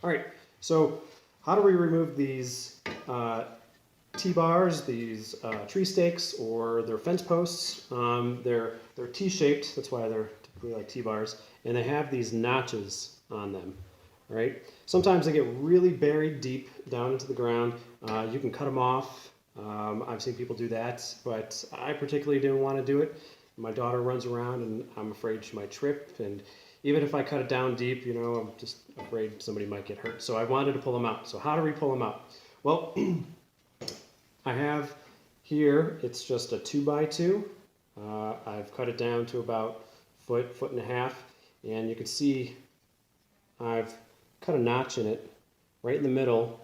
All right, so how do we remove these T-bars, these tree stakes, or their fence posts? They're T-shaped, that's why they're typically like T-bars, and they have these notches on them, right? Sometimes they get really buried deep down into the ground. You can cut them off. I've seen people do that, but I particularly didn't want to do it. My daughter runs around and I'm afraid she might trip, and even if I cut it down deep, you know, I'm just afraid somebody might get hurt. So I wanted to pull them out. So how do we pull them out? Well, I have here, it's just a 2x2. I've cut it down to about foot and a half, and you can see I've cut a notch in it right in the middle,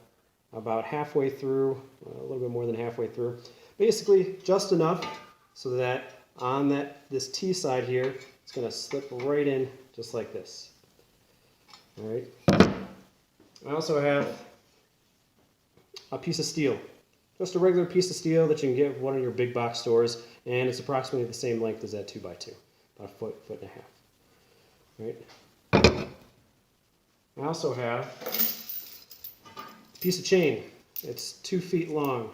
about halfway through, a little bit more than halfway through. Basically just enough so that on this T side here, it's going to slip right in just like this. All right. I also have a piece of steel, just a regular piece of steel that you can get at one of your big box stores, and it's approximately the same length as that 2x2, about a foot and a half. All right. I also have a piece of chain. It's 2 feet long,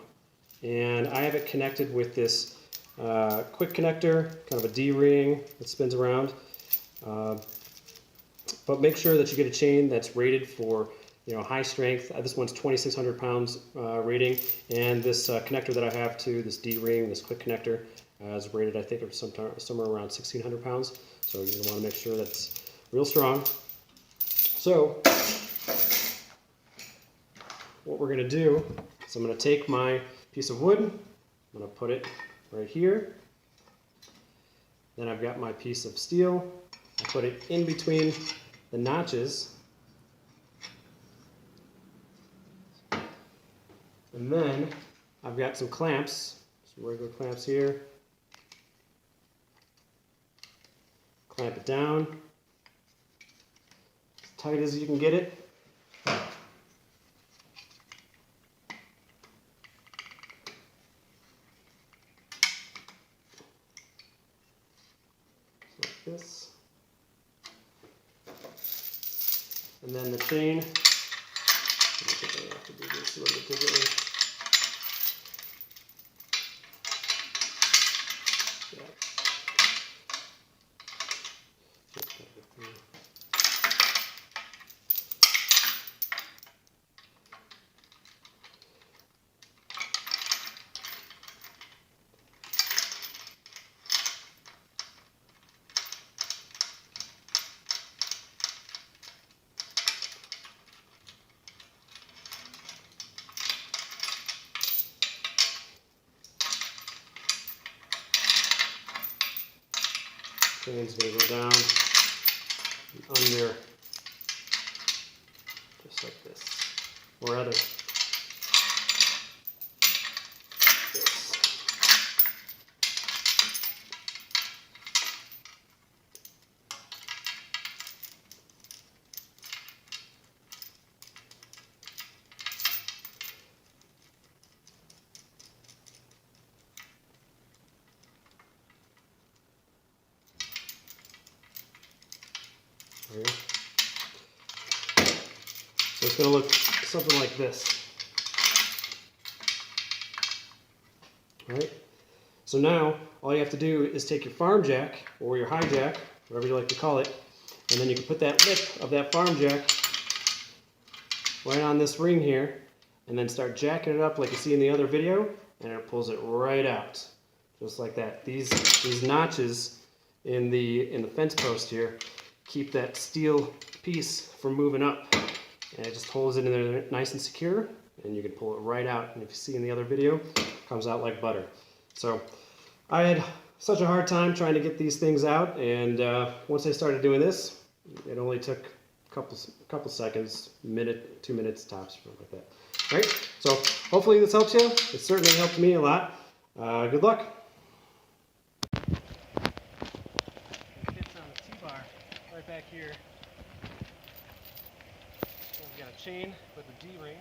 and I have it connected with this quick connector, kind of a D-ring that spins around. But make sure that you get a chain that's rated for, you know, high strength. This one's 2,600 pounds rating, and this connector that I have too, this D-ring, this quick connector, is rated, I think, somewhere around 1,600 pounds. So you're gonna want to make sure that's real strong. So what we're gonna do is I'm gonna take my piece of wood, I'm gonna put it right here. Then I've got my piece of steel. I put it in between the notches. And then I've got some clamps, some regular clamps here. Clamp it down as tight as you can get it. Like this. And then the chain, I think I have to do this a little bit differently. Chain's going to go down and under, just like this, or other. This. So it's going to look something like this. All right. So now all you have to do is take your farm jack or your high jack, whatever you like to call it, and then you can put that lip of that farm jack right on this ring here, and then start jacking it up like you see in the other video, and it pulls it right out, just like that. These notches in the fence post here keep that steel piece from moving up, and it just holds it in there nice and secure, and you can pull it right out. And if you see in the other video, it comes out like butter. So I had such a hard time trying to get these things out, and once I started doing this, it only took a couple seconds, minute, 2 minutes tops, something like that. All right, so hopefully this helps you. It certainly helped me a lot. Good luck. Fits on the T-bar right back here. We've got a chain with a D-ring.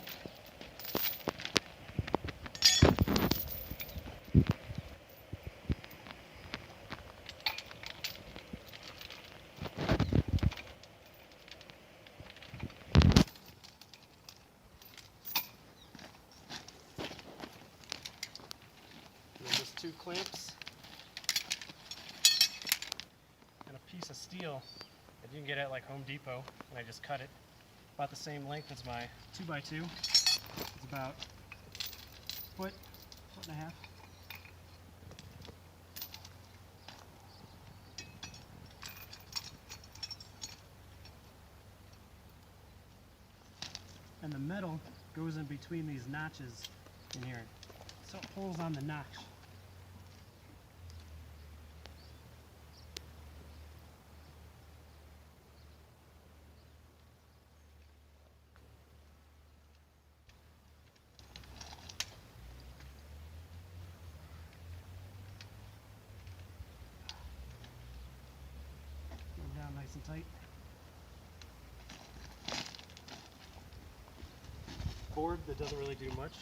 2 clamps and a piece of steel that you can get at like Home Depot, and I just cut it about the same length as my 2x2. It's about foot and a half. And the metal goes in between these notches in here, so it pulls on the notch. Go down nice and tight. Board that doesn't really do much.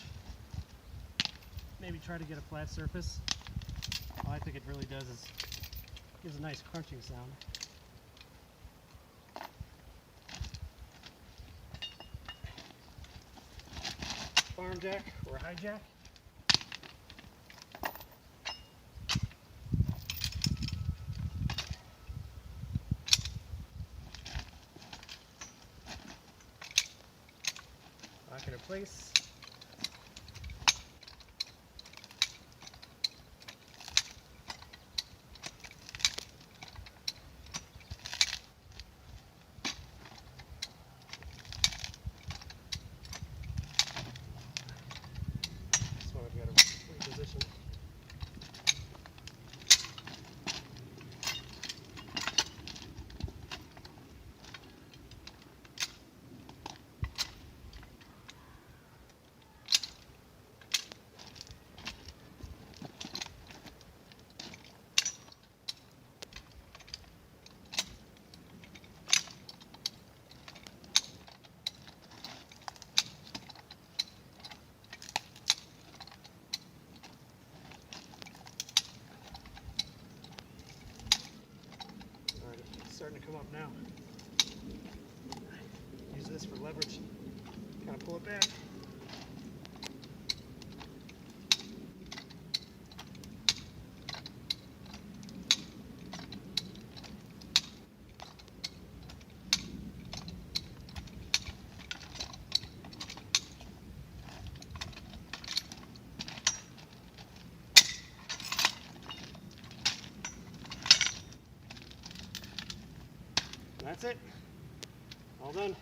Maybe try to get a flat surface. All I think it really does is gives a nice crunching sound. Farm jack or high jack. Lock it in place. This one I've got to reposition. Starting to come up now. Use this for leverage. Kind of pull it back. That's it. All done.